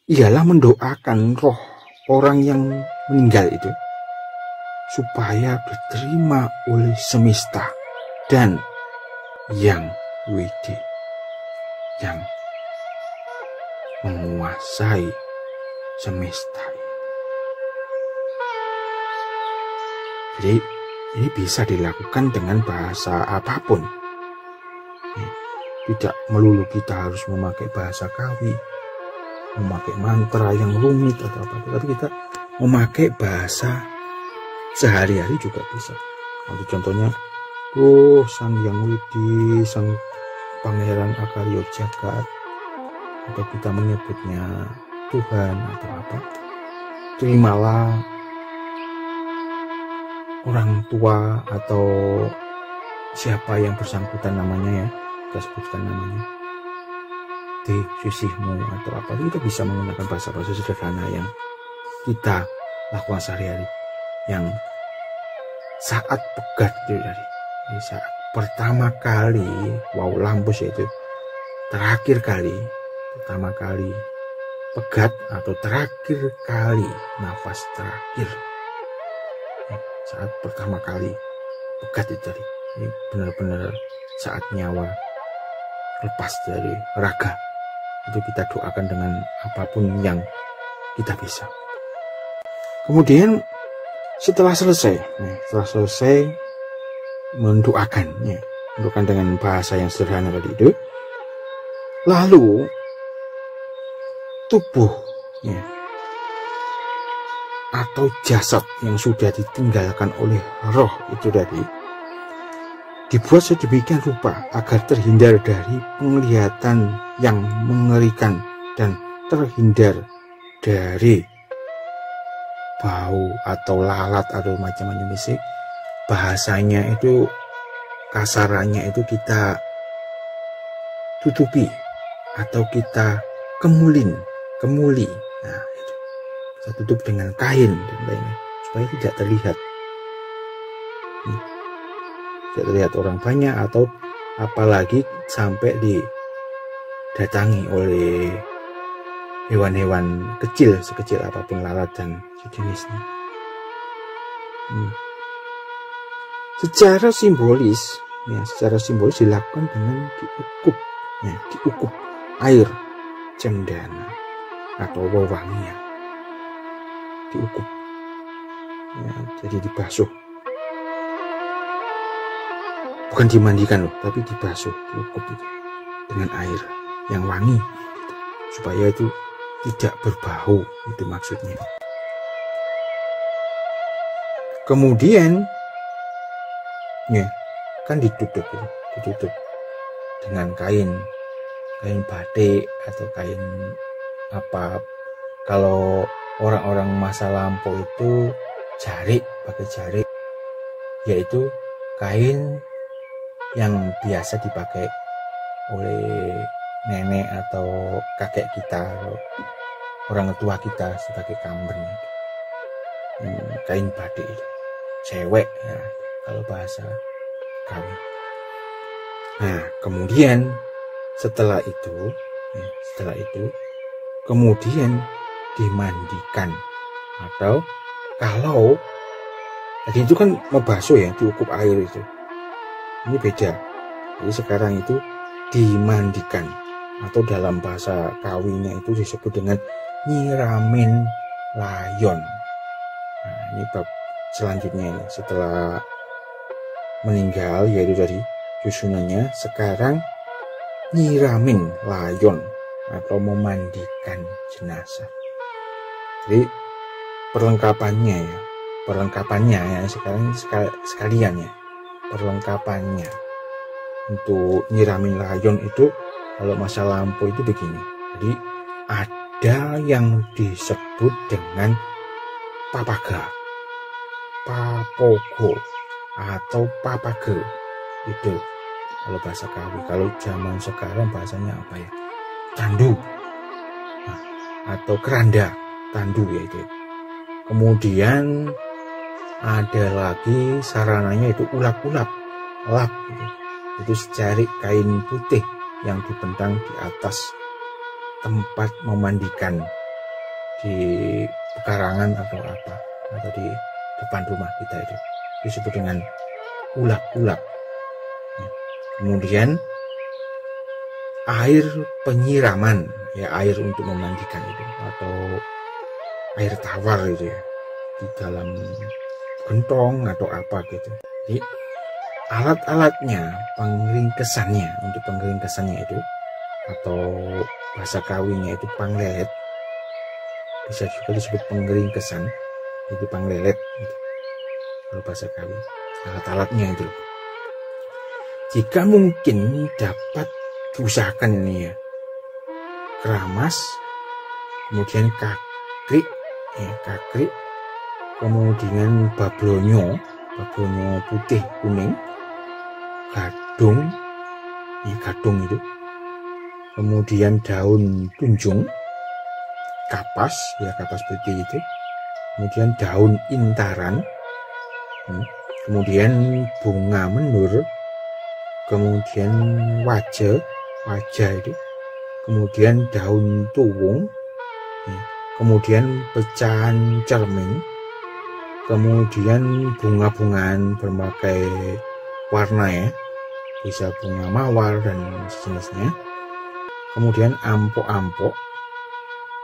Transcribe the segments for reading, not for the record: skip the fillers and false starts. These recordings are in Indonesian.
ialah mendoakan roh orang yang meninggal itu supaya diterima oleh semesta dan yang widi, yang menguasai semesta. Jadi ini bisa dilakukan dengan bahasa apapun. Tidak melulu kita harus memakai bahasa kawi, memakai mantra yang rumit atau apa, tapi kita memakai bahasa sehari-hari juga bisa. Untuk contohnya, Sang Hyang Widi, Sang Pangeran Akarya Jagat, atau kita menyebutnya Tuhan atau apa, terimalah orang tua atau siapa yang bersangkutan namanya, ya kita sebutkan namanya, di susihmu atau apa, kita bisa menggunakan bahasa-bahasa sederhana yang kita lakukan sehari-hari, yang saat pegat itu tadi, saat pertama kali lampus, yaitu terakhir kali, pertama kali pegat atau terakhir kali nafas terakhir, saat pertama kali pegat itu tadi, ini benar-benar saat nyawa lepas dari raga, itu kita doakan dengan apapun yang kita bisa. Kemudian setelah selesai mendoakan dengan bahasa yang sederhana tadi itu, lalu tubuhnya atau jasad yang sudah ditinggalkan oleh roh itu tadi dibuat sedemikian rupa agar terhindar dari penglihatan yang mengerikan dan terhindar dari bau atau lalat atau macam-macam fisik. Bahasanya itu, kasarannya itu kita tutupi atau kita kemuli. Nah, itu kita tutup dengan kain dan lainnya supaya tidak terlihat. Tidak terlihat orang banyak, atau apalagi sampai didatangi oleh hewan-hewan kecil, sekecil apapun lalat dan sejenisnya. Secara simbolis dilakukan dengan diukup air cendana atau wewangian, diukup, jadi dibasuh, bukan dimandikan loh, tapi dibasuh, diukup itu dengan air yang wangi gitu, supaya itu tidak berbau, itu maksudnya. Kemudian kan ditutup dengan kain batik atau kain apa. Kalau orang-orang masa lampau itu pakai jarik, yaitu kain yang biasa dipakai oleh nenek atau kakek kita, orang tua kita sebagai kamben, kain batik itu, cewek ya kalau bahasa kami. Nah, kemudian setelah itu kemudian dimandikan, atau kalau tadi itu kan membasuh ya, diukup air itu, ini beda. Jadi sekarang itu dimandikan, atau dalam bahasa kawinya itu disebut dengan nyiramin layon. Nah, ini bab selanjutnya ini, setelah meninggal, yaitu dari susunannya, sekarang nyiramin layon atau memandikan jenazah. Jadi perlengkapannya ya sekarang sekalian ya, perlengkapannya untuk nyiramin layon itu kalau masa lampau itu begini. Jadi ada yang disebut dengan papaga, papogo, atau papage, itu kalau bahasa kawi. Kalau zaman sekarang bahasanya apa ya, tandu, atau keranda, tandu ya itu. Kemudian ada lagi sarananya itu ulap-ulap, lap gitu. Itu secari kain putih yang dibentang di atas tempat memandikan di pekarangan atau apa, atau di depan rumah kita itu disebut dengan ulap-ulap. Kemudian air penyiraman, ya air untuk memandikan itu, atau air tawar itu ya, di dalam gentong atau apa gitu. Jadi alat-alatnya, pengringkesannya, untuk pengringkesannya itu, atau bahasa kawinnya itu panglelet, bisa juga disebut pengringkesan, itu panglelet gitu. Kalau bahasa kawin, alat-alatnya itu, jika mungkin dapat diusahakan ini ya, keramas, kemudian kakrik, ya, kakrik, kemudian bablonyo putih kuning, gadung, ya, gadung itu, kemudian daun tunjung, kapas, ya kapas putih itu, kemudian daun intaran, kemudian bunga menur, kemudian wajah itu, kemudian daun tuwung, kemudian pecahan cermin, kemudian bunga-bungaan berbagai warna ya, bisa bunga mawar dan sejenisnya, kemudian ampok-ampok,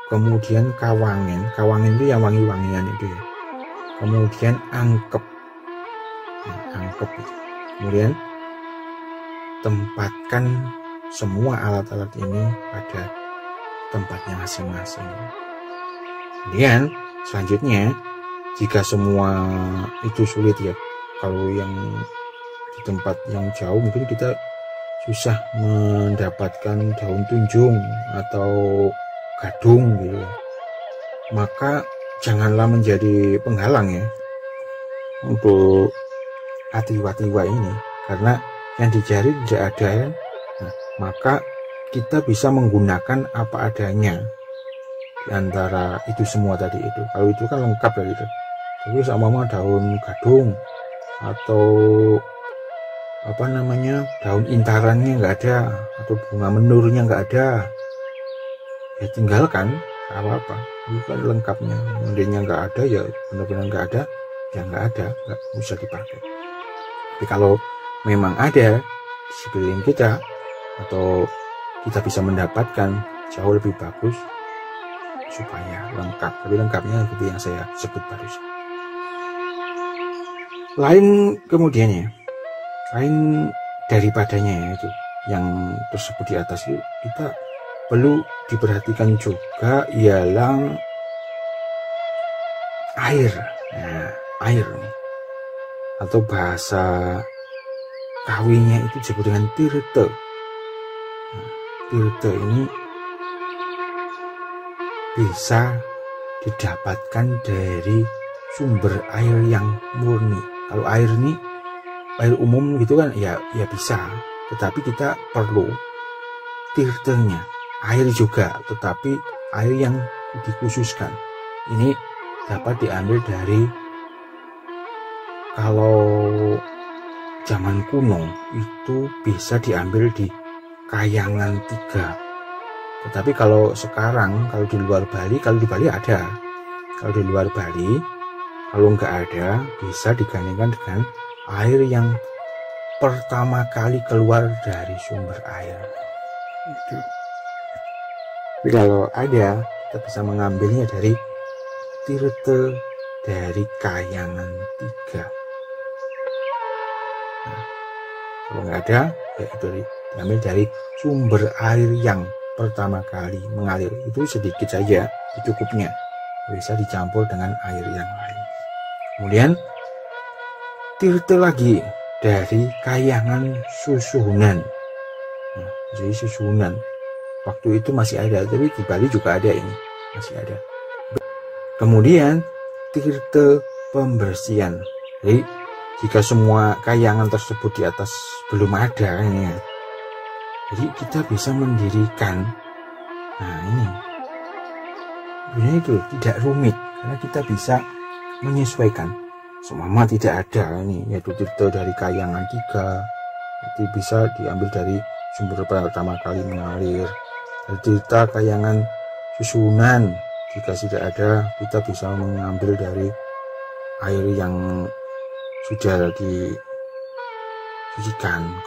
kemudian kawangin itu yang wangi-wangian itu ya, kemudian angkep, itu. Kemudian tempatkan semua alat-alat ini pada tempatnya masing-masing. Kemudian selanjutnya, jika semua itu sulit ya, kalau yang di tempat yang jauh mungkin kita susah mendapatkan daun tunjung atau gadung gitu, maka janganlah menjadi penghalang ya untuk atiwa-tiwa ini, karena yang dicari tidak ada ya. Nah, maka kita bisa menggunakan apa adanya di antara itu semua tadi itu. Kalau itu kan lengkap ya gitu. Tapi sama daun gadung atau apa namanya, daun intarannya nggak ada, atau bunga menurnya nggak ada, ya tinggalkan, apa-apa. Itu kan lengkapnya. Kemudiannya nggak ada ya benar-benar nggak ada, ya nggak ada, nggak usah dipakai. Tapi kalau memang ada di sekeliling kita, atau kita bisa mendapatkan, jauh lebih bagus supaya lengkap. Tapi lengkapnya seperti yang saya sebut barusan. Lain daripadanya ya, itu yang tersebut di atas itu, kita perlu diperhatikan juga ialah air. Nah, air atau bahasa kawinnya itu disebut dengan tirte. Nah, tirte ini bisa didapatkan dari sumber air yang murni. Kalau air ini air umum gitu kan ya bisa, tetapi kita perlu tirtenya, air juga, tetapi air yang dikhususkan. Ini dapat diambil dari, kalau zaman kuno itu bisa diambil di Kayangan 3. Tetapi kalau sekarang, kalau di luar Bali, kalau di Bali ada, kalau di luar Bali, kalau nggak ada, bisa digandingkan dengan air yang pertama kali keluar dari sumber air itu. Tapi kalau ada, kita bisa mengambilnya dari tirte dari Kayangan 3. Nah, kalau nggak ada, ya itu diambil dari sumber air yang pertama kali mengalir. Itu sedikit saja, cukupnya, bisa dicampur dengan air yang lain. Kemudian tirte lagi dari Kayangan Susuhunan. Nah, jadi Susuhunan waktu itu masih ada, tapi di Bali juga ada, ini masih ada. Kemudian tirte pembersihan. Jadi jika semua kayangan tersebut di atas belum ada ini, jadi kita bisa mendirikan. Nah ini sebenarnya itu tidak rumit, karena kita bisa menyesuaikan. Semama tidak ada ini, yaitu tirte dari Kayangan 3, itu bisa diambil dari sumber pertama kali mengalir. Tirta Kayangan Susuhunan Jika sudah ada, kita bisa mengambil dari air yang sudah disucikan,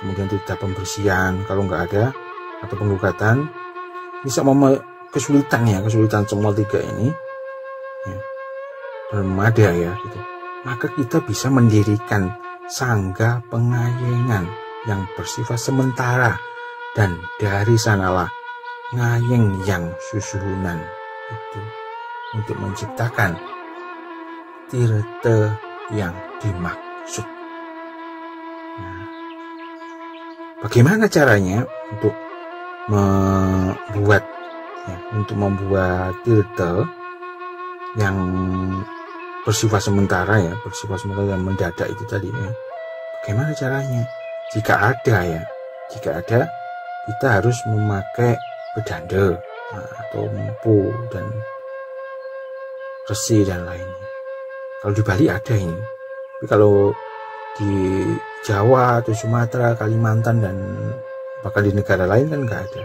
kemudian tidak pembersihan. Kalau nggak ada atau penggugatan, bisa kesulitan semua tiga ini ya, belum ada ya gitu. Maka kita bisa mendirikan sangga pengayengan yang bersifat sementara, dan dari sanalah ngayeng yang susuhunan itu untuk menciptakan tirta yang dimaksud. Nah, bagaimana caranya untuk membuat tirta yang bersifat sementara yang mendadak itu tadi ya? Bagaimana caranya? Jika ada kita harus memakai bedanda atau empu dan resi dan lainnya. Kalau di Bali ada ini, tapi kalau di Jawa atau Sumatera, Kalimantan dan bahkan di negara lain kan nggak ada.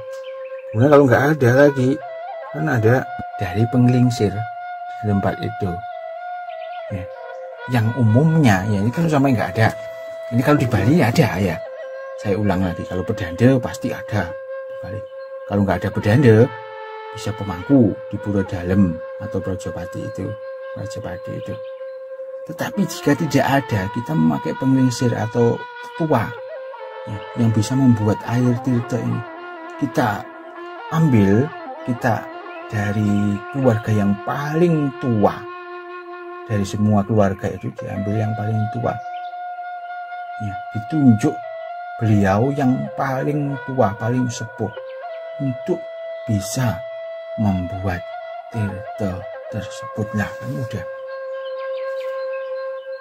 Kemudian kalau nggak ada lagi, kan ada dari penglingsir di tempat itu. Ya. Yang umumnya, ya ini kalau sampai nggak ada. Ini kalau di Bali ada ya. Saya ulang lagi, kalau bedanda pasti ada di Bali. Kalau nggak ada bedanda, bisa pemangku di Pura Dalem atau Brajapati itu. Tetapi jika tidak ada, kita memakai penglingsir atau tetua ya, yang bisa membuat air tirta ini. Kita ambil, kita dari keluarga yang paling tua. Dari semua keluarga itu diambil yang paling tua. Ya, ditunjuk beliau yang paling tua, paling sepuh untuk bisa membuat tirta tersebutlah, kan mudah.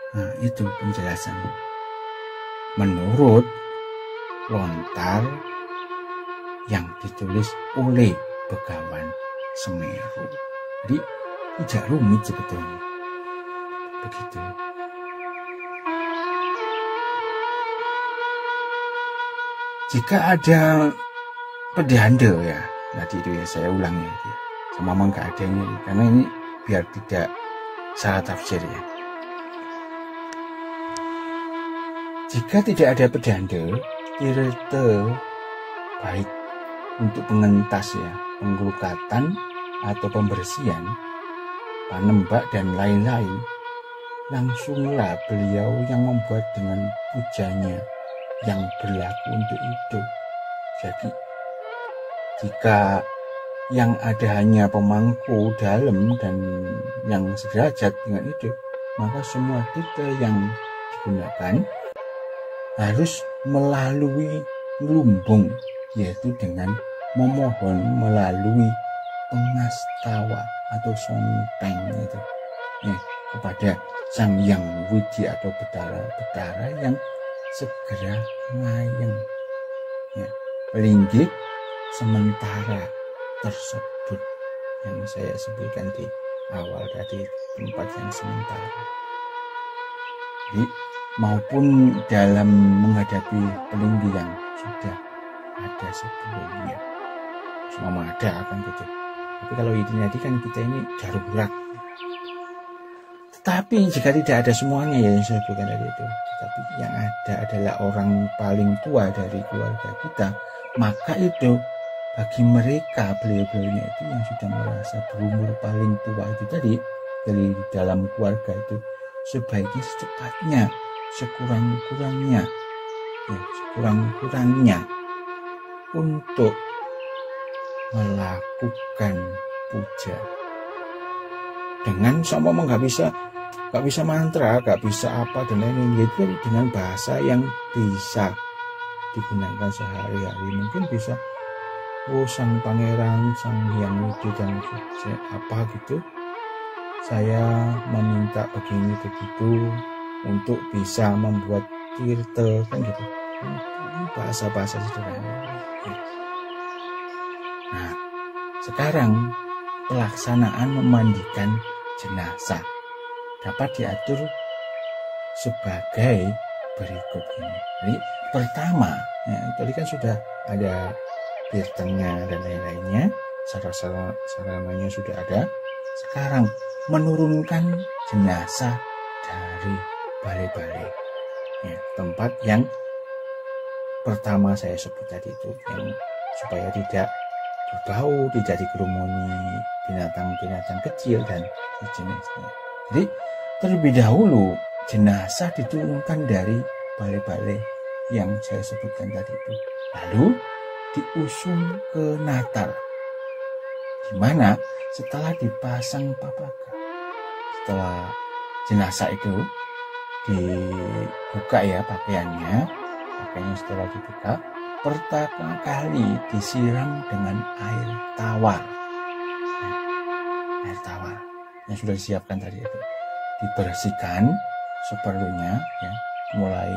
Nah, itu penjelasan menurut lontar yang ditulis oleh Begawan Semeru. Jadi tidak rumit sebetulnya. Begitu. Jika ada pedanda ya, tadi itu ya saya ulang ya, sama memang nggak adanya, karena ini biar tidak salah tafsir ya. Jika tidak ada pedanda, tirta baik untuk pengentas ya, penggelukatan atau pembersihan, panembak dan lain-lain, langsunglah beliau yang membuat dengan pujanya yang berlaku untuk itu. Jadi jika yang ada hanya pemangku dalam dan yang sederajat dengan itu, maka semua tirta yang digunakan harus melalui lumbung, yaitu dengan memohon melalui pengastawa atau sonteng itu ya, kepada Sang Hyang Widi atau betara yang segera ngayeng ya, linggih sementara tersebut yang saya sebutkan di awal tadi, tempat yang sementara. Jadi maupun dalam menghadapi pelinggi yang sudah ada sebelumnya, selama ada akan gitu. Tapi kalau ini tadi kan kita ini darurat. Tetapi jika tidak ada semuanya ya yang saya sebutkan tadi itu, tetapi yang ada adalah orang paling tua dari keluarga kita, maka itu bagi mereka beliau-beliaunya itu yang sudah merasa berumur paling tua itu tadi dari dalam keluarga itu, sebaiknya secepatnya, sekurang-kurangnya untuk melakukan puja dengan sama nggak bisa mantra, nggak bisa apa dan lain-lain, itu dengan bahasa yang bisa digunakan sehari-hari. Mungkin bisa sang pangeran, Sang Hyang Widi dan apa gitu, saya meminta begini begitu untuk bisa membuat tirta, kan gitu. Bahasa-bahasa sederhana. Nah, sekarang pelaksanaan memandikan jenazah dapat diatur sebagai berikut ini. Jadi pertama, ya, tadi kan sudah ada tirtanya dan lain-lainnya, sarananya sudah ada. sekarang menurunkan jenazah dari balai-balai, ya, tempat yang pertama saya sebut tadi itu, yang supaya tidak berbau, tidak dikerumuni binatang-binatang kecil dan sejenisnya. Jadi terlebih dahulu jenazah diturunkan dari balai-balai yang saya sebutkan tadi itu, lalu diusung ke Natal, di mana setelah dipasang papaga, setelah jenazah itu dibuka ya pakaiannya setelah dibuka, pertama kali disiram dengan air tawar, air tawar yang sudah disiapkan tadi itu, dibersihkan seperlunya, ya, mulai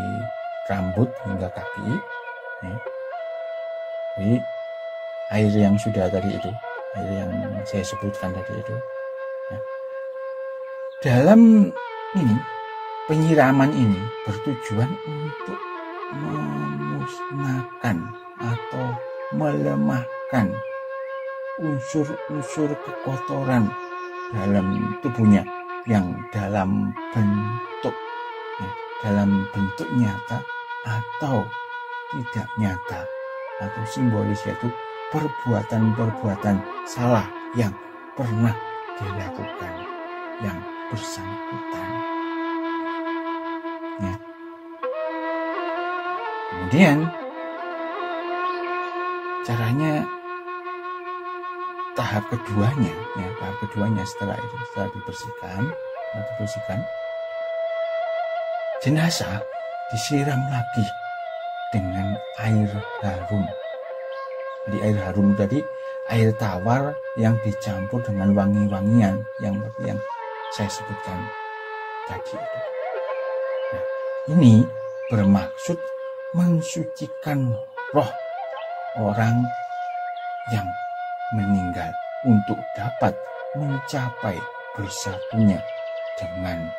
rambut hingga kaki, ya. Jadi air yang sudah tadi itu, air yang saya sebutkan tadi itu, ya. Dalam ini penyiraman ini bertujuan untuk memusnahkan atau melemahkan unsur-unsur kekotoran dalam tubuhnya yang dalam bentuk, ya, dalam bentuk nyata atau tidak nyata, atau simbolis, yaitu perbuatan-perbuatan salah yang pernah dilakukan yang bersangkutan, ya. Kemudian caranya tahap keduanya setelah itu, setelah dibersihkan, jenazah disiram lagi dengan air harum. Jadi air harum tadi air tawar yang dicampur dengan wangi-wangian yang saya sebutkan tadi itu. Nah, ini bermaksud mensucikan roh orang yang meninggal untuk dapat mencapai bersatunya dengan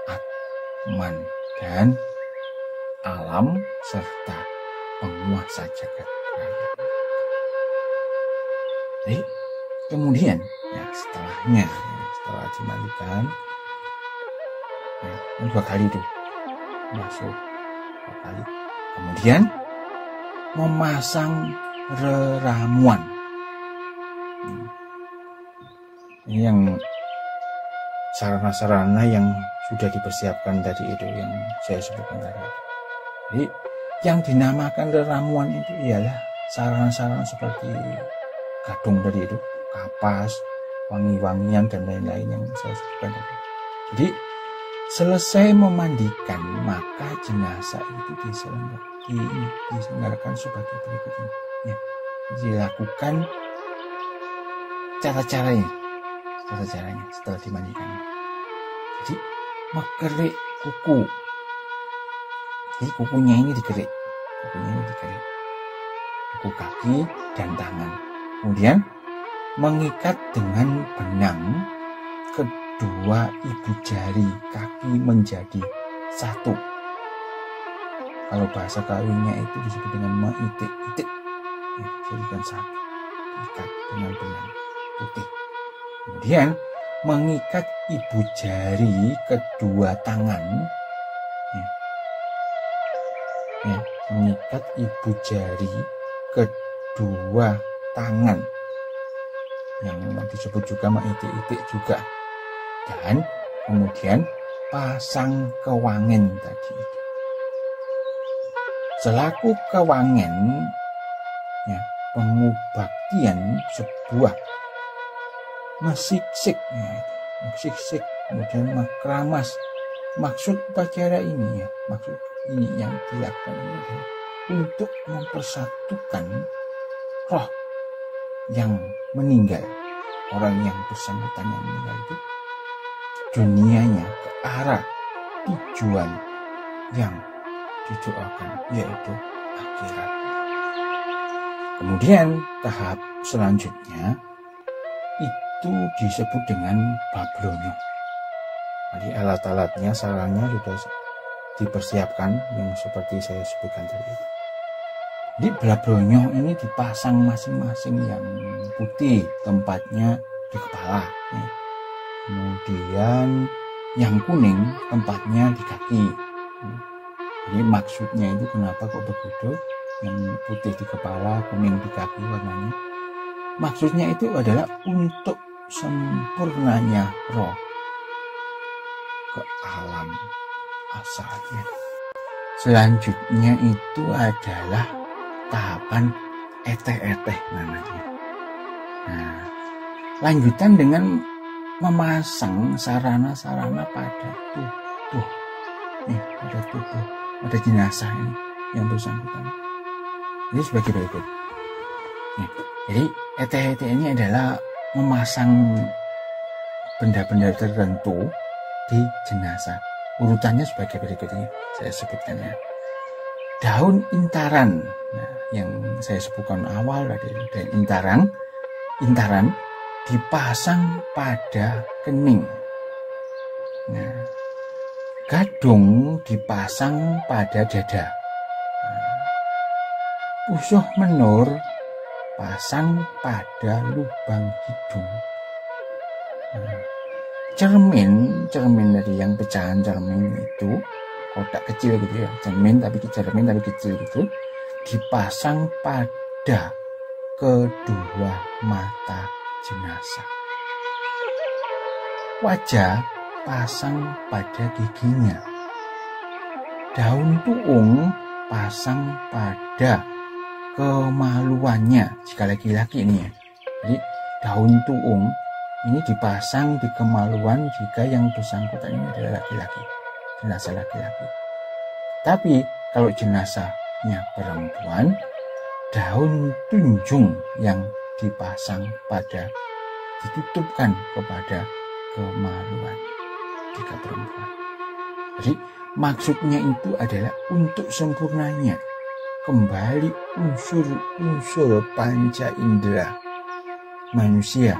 Atman dan alam serta penguasa jagat raya. Jadi kemudian ya setelah dimandikan, ya, 2 kali itu masuk 2 kali. Kemudian memasang reramuan. Ini yang sarana-sarana yang sudah dipersiapkan tadi itu, yang saya sebutkan tadi. Jadi yang dinamakan reramuan itu ialah sarana-sarana seperti gadung tadi itu, kapas, wangi-wangian dan lain-lain yang saya sebutkan tadi. Jadi selesai memandikan, maka jenazah itu diselenggarakan sebagai berikut ini. Ya, dilakukan cara-caranya setelah dimandikan. Jadi mengerik kuku. Jadi kukunya ini dikerik, kuku kaki dan tangan. Kemudian mengikat dengan benang kedua ibu jari kaki menjadi satu. Kalau bahasa kawinnya itu disebut dengan meitik-itik, ya, jadikan satu, ikat dengan benang putih. Kemudian mengikat ibu jari kedua tangan, mengikat ibu jari kedua tangan yang disebut juga meitik-itik juga, dan kemudian pasang kewangen tadi itu. Selaku kewangen, ya, pengubaktian sebuah mesiksik, kemudian makramas. Maksud upacara ini, ya, maksud ini yang dilakukan ini untuk mempersatukan roh yang meninggal, orang yang bersangkutan yang meninggal itu dunianya ke arah tujuan yang didoakan, yaitu akhirat. Kemudian tahap selanjutnya itu disebut dengan bablonyo. Jadi alat-alatnya, sarangnya sudah dipersiapkan yang seperti saya sebutkan tadi. Di bablonyo ini dipasang masing-masing, yang putih tempatnya di kepala. Kemudian yang kuning tempatnya di kaki. Jadi maksudnya itu kenapa kok begitu? Yang putih di kepala, kuning di kaki warnanya. Maksudnya itu adalah untuk sempurnanya roh ke alam asalnya. Selanjutnya itu adalah tahapan eteh-eteh namanya. Nah, lanjutan dengan memasang sarana-sarana pada tubuh. Pada tubuh, pada jenazah ini yang bersangkutan. Jadi sebagai berikut. Jadi eteh-eteh ini adalah memasang benda-benda tertentu di jenazah. Urutannya sebagai berikut ini saya sebutkan ya. Daun intaran, nah, yang saya sebutkan awal tadi, dan intaran dipasang pada kening. Nah, gadung dipasang pada dada. Pusuh menur pasang pada lubang hidung. Cermin dari yang pecahan cermin itu, kotak kecil gitu ya, cermin tapi kecil gitu, dipasang pada kedua mata jenazah. Wajah pasang pada giginya. Daun tuung pasang pada kemaluannya jika laki-laki ini ya. Jadi daun tuung ini dipasang di kemaluan jika yang bersangkutan ini adalah laki-laki, jenazah laki-laki. Tapi kalau jenazahnya perempuan, daun tunjung yang dipasang pada, ditutupkan kepada kemaluan jika perempuan. Jadi maksudnya itu adalah untuk sempurnanya kembali unsur-unsur panca indera manusia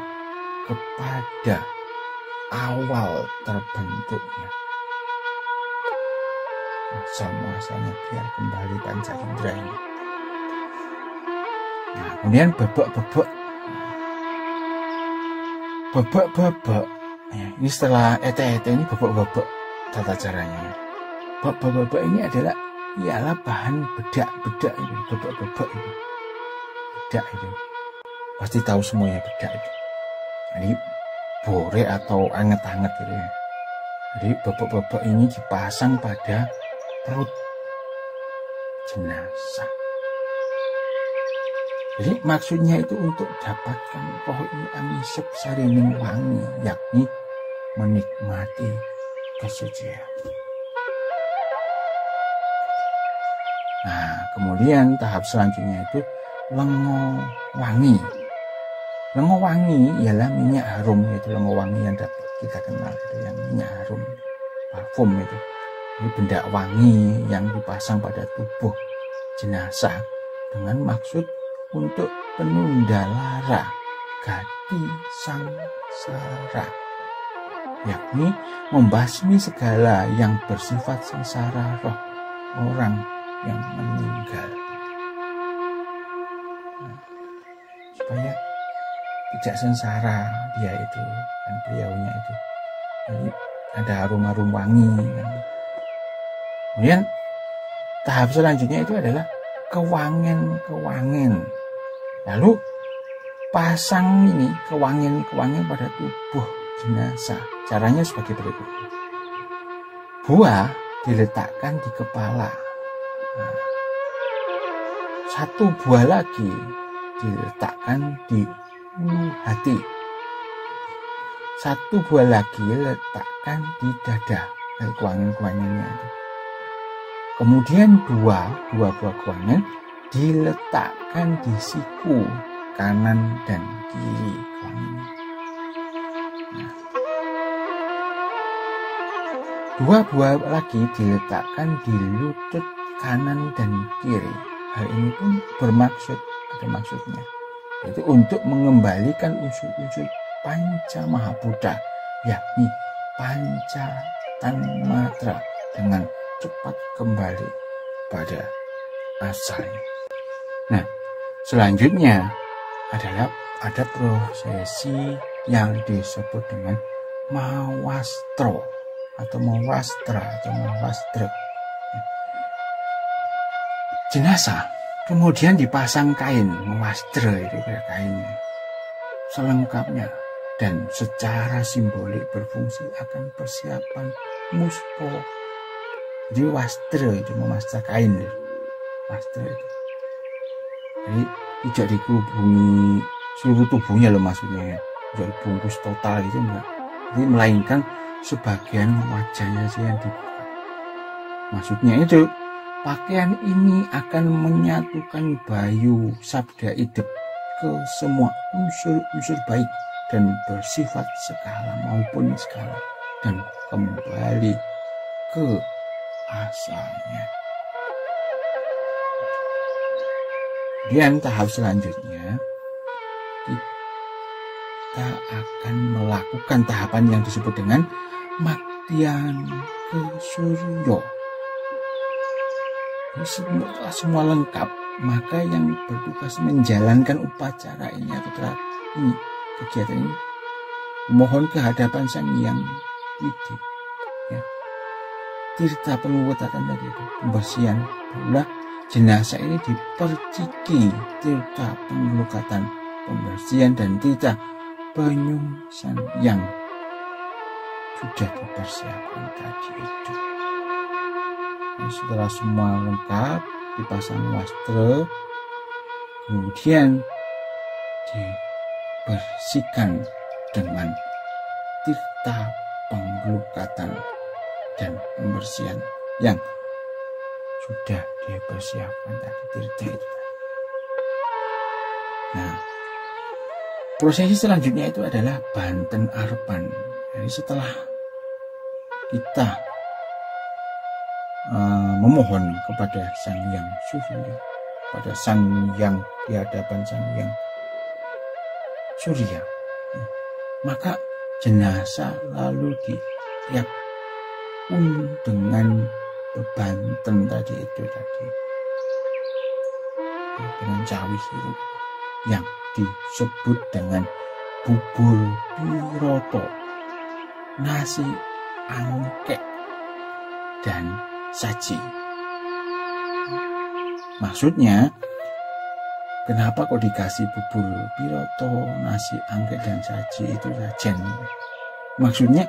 kepada awal terbentuknya. Masa-masanya biar kembali panca indera ini. Nah, kemudian bebek-bebek. Ya, ini setelah eteh-eteh ini bebek-bebek tata caranya. Bebek-bebek ini ialah bahan bedak itu, bebek-bebek itu. Bedak itu. Pasti tahu semuanya bedak itu. Jadi bore atau anget-anget gitu ya. Jadi bebek-bebek ini dipasang pada perut jenazah. Jadi maksudnya itu untuk dapatkan roh ini amisep sarining wangi, yakni menikmati kesucian. Nah, kemudian tahap selanjutnya itu lengo wangi. Lengo wangi ialah minyak harum, yaitu lengo wangi yang dapat kita kenal itu, yang minyak harum, parfum itu. Ini benda wangi yang dipasang pada tubuh jenazah dengan maksud untuk penunda lara gati sangsara, yakni membasmi segala yang bersifat sengsara roh orang yang meninggal. Supaya tidak sengsara dia itu, dan beliaunya itu. Jadi ada harum-harum wangi. Kemudian tahap selanjutnya itu adalah kewangen. Lalu pasang ini kewangen pada tubuh jenazah. Caranya sebagai berikut. Buah diletakkan di kepala. Nah, satu buah lagi diletakkan di ulu hati. Satu buah lagi letakkan di dada. Dari kewangen-kewangennya itu. Kemudian dua buah kewangen diletakkan di siku kanan dan kiri kewangennya. Nah, dua buah lagi diletakkan di lutut kanan dan kiri. Hal ini pun ada maksudnya, yaitu untuk mengembalikan unsur-unsur panca mahabudha, yakni panca tanmatra, dengan cepat kembali pada asalnya. Nah, selanjutnya adalah ada prosesi yang disebut dengan mawastro atau mawastra atau mawastra. Jenazah kemudian dipasang kain mawastra, itu kayak kain selengkapnya, dan secara simbolik berfungsi akan persiapan muspo. Jadi wastra itu memasang kain, wastra itu. Jadi tidak dikerubungi seluruh tubuhnya loh maksudnya ya, tidak dibungkus total gitu enggak. Jadi melainkan sebagian wajahnya sih yang dibuka. Maksudnya itu pakaian ini akan menyatukan bayu sabda idep ke semua unsur-unsur baik dan bersifat skala maupun skala dan kembali ke asalnya. Kemudian tahap selanjutnya kita akan melakukan tahapan yang disebut dengan Maktian ke Suryo. Semua lengkap, maka yang bertugas menjalankan upacara ini atau ini kegiatan ini mohon kehadapan Sang Hyang Widi, ya. Tirta pengobatan tadi itu pembersihan, pula jenazah ini diperciki tirta pengelukatan, pembersihan dan tirta penyungsan yang sudah dipersiapkan tadi itu. Nah, setelah semua lengkap, dipasang wastra, kemudian dibersihkan dengan tirta penggelukatan dan pembersihan yang sudah dipersiapkan tadi tirta itu. Nah, prosesi selanjutnya itu adalah Banten Arpan. Jadi setelah kita memohon kepada Sang Hyang Surya, pada Sang Hyang, di hadapan Sang Hyang Surya, maka jenazah lalu ditiap dengan bebanten tadi itu dengan cawi itu yang disebut dengan bubur piroto, nasi angkek dan saji. Maksudnya kenapa kok dikasih bubur piroto, nasi angkek dan saji itu sajen? Maksudnya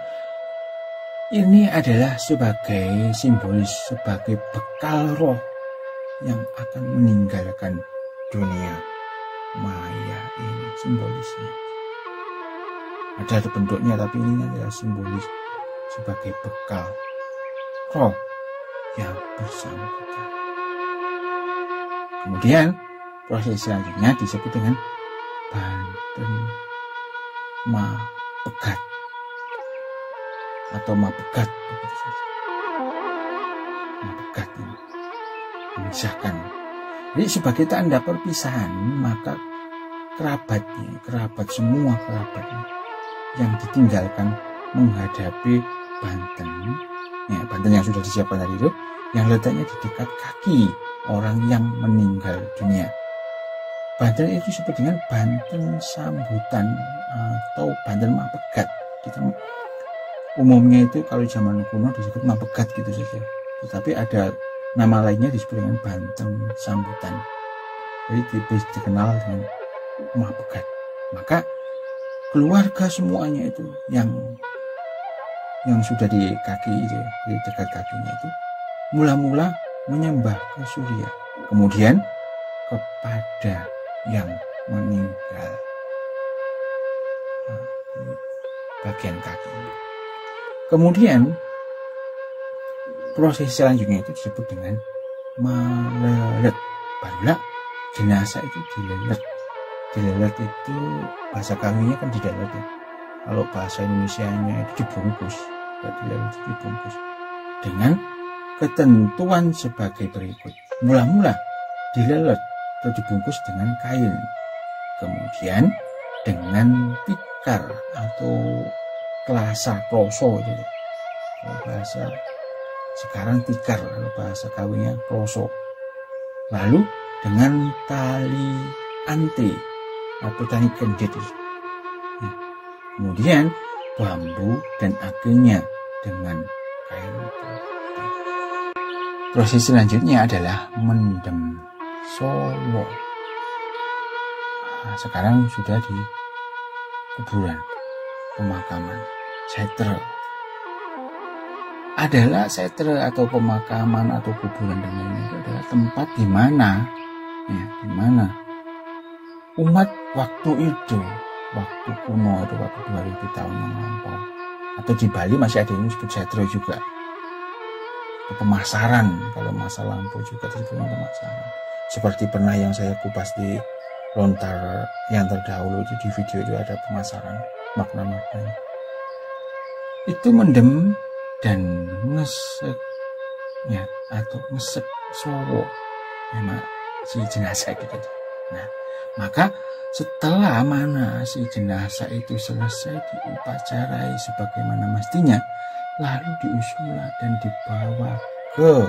ini adalah sebagai simbolis, sebagai bekal roh yang akan meninggalkan dunia maya ini, simbolisnya. Ada bentuknya tapi ini adalah simbolis sebagai bekal roh yang bersangkutan. Kemudian proses selanjutnya disebut dengan Banten Mapegat atau Mapegat, begitu saja. Mapegat ini memisahkan. Jadi sebagai tanda perpisahan, maka kerabat semua kerabatnya yang ditinggalkan menghadapi Banten, ya, Banten yang sudah disiapkan tadi itu, yang letaknya di dekat kaki orang yang meninggal dunia. Banten itu disebut dengan Banten Sambutan atau Banten Mapegat. Kita umumnya itu kalau zaman kuno disebut Mapegat gitu saja. Tetapi ada nama lainnya disebut dengan Banten Sambutan. Jadi dikenal dengan Mapegat. Maka keluarga semuanya itu yang sudah di kaki itu, di dekat kakinya itu, mula-mula menyembah ke Surya, kemudian kepada yang meninggal bagian kaki. Kemudian proses selanjutnya itu disebut dengan melelet. Barulah jenazah itu dilelet. Dilelet itu bahasa kaminya kan dilelet ya. Kalau bahasa Indonesianya itu dibungkus. Dilelet itu dibungkus dengan ketentuan sebagai berikut. Mula-mula dilelet atau dibungkus dengan kain, kemudian dengan tikar atau kelasa kloso itu. Kalau bahasa sekarang tikar, kalau bahasa kawinnya kloso. Lalu dengan tali ante atau tali gendet. Kemudian bambu dan akhirnya dengan kain putih. Proses selanjutnya adalah mendem sowo. Nah, sekarang sudah di kuburan, pemakaman, setre. Adalah setre atau pemakaman atau kuburan dan lain-lain itu adalah tempat di mana umat waktu itu, waktu kuno atau waktu 2000 tahun yang lampau, atau di Bali masih ada yang disebut setre juga, pemasaran. Kalau masa lampau juga disebut pemasaran. Seperti pernah yang saya kupas di lontar yang terdahulu itu, di video itu ada pemasaran makna-maknanya. Itu mendem dan ngeseknya atau ngesek sowo memang si jenazah gitu. Nah, maka setelah mana si jenazah itu selesai diupacarai sebagaimana mestinya, lalu diusul dan dibawa ke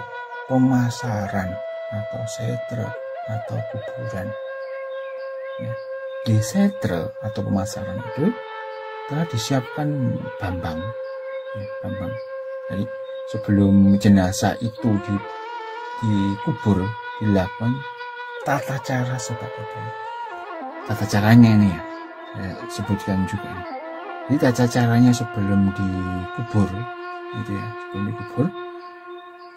pemasaran atau setre atau kuburan. Ya, di setre atau pemasaran itu telah disiapkan bambang. Ya, bambang. Jadi sebelum jenazah itu dikubur, dilakukan tata cara seperti itu. Tata caranya ini ya, saya sebutkan juga. Jadi tata caranya sebelum dikubur, itu ya, sebelum dikubur,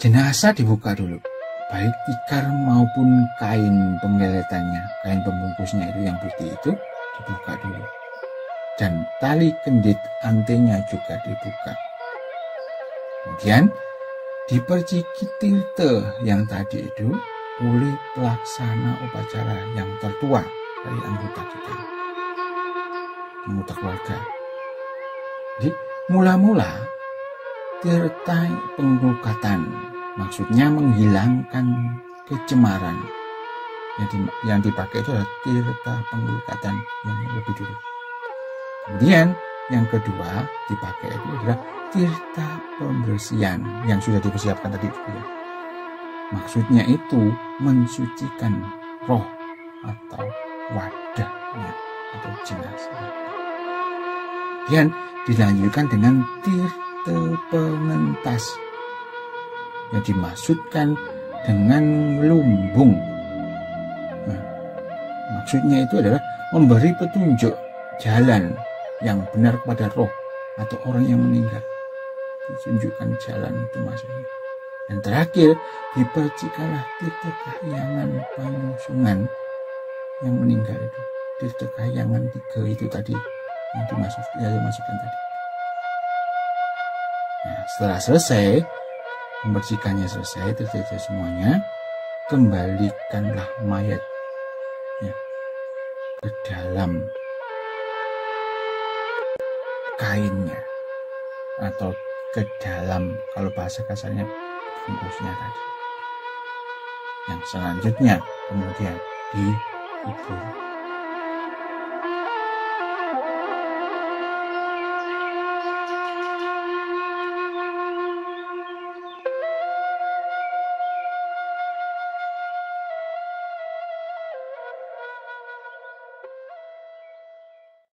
jenazah dibuka dulu, baik tikar maupun kain penggeletannya, kain pembungkusnya itu yang putih itu dibuka dulu, dan tali kendit antenya juga dibuka. Kemudian diperciki tirte yang tadi itu oleh pelaksana upacara yang tertua dari anggota kita, anggota keluarga. Jadi mula-mula tirta penglukatan, maksudnya menghilangkan kecemaran. Yang dipakai itu adalah tirta penglukatan yang lebih dulu. Kemudian yang kedua dipakai itu adalah tirta pembersihan yang sudah dipersiapkan tadi itu ya. Maksudnya itu mensucikan roh atau wadahnya atau jenazah. Dan dilanjutkan dengan tirta pengentas yang dimaksudkan dengan lumbung. Nah, maksudnya itu adalah memberi petunjuk jalan yang benar kepada roh atau orang yang meninggal. Ditunjukkan jalan itu maksudnya. Dan terakhir, dipercikalah tirta kahyangan panyusungan yang meninggal itu. Tirta kahyangan 3 itu tadi yang dimasukkan tadi. Nah, setelah selesai, membersihkannya selesai, terjadi semuanya, kembalikanlah mayat ya, ke dalam kainnya atau ke dalam, kalau bahasa kasarnya, bungkusnya tadi. Yang selanjutnya kemudian dikubur.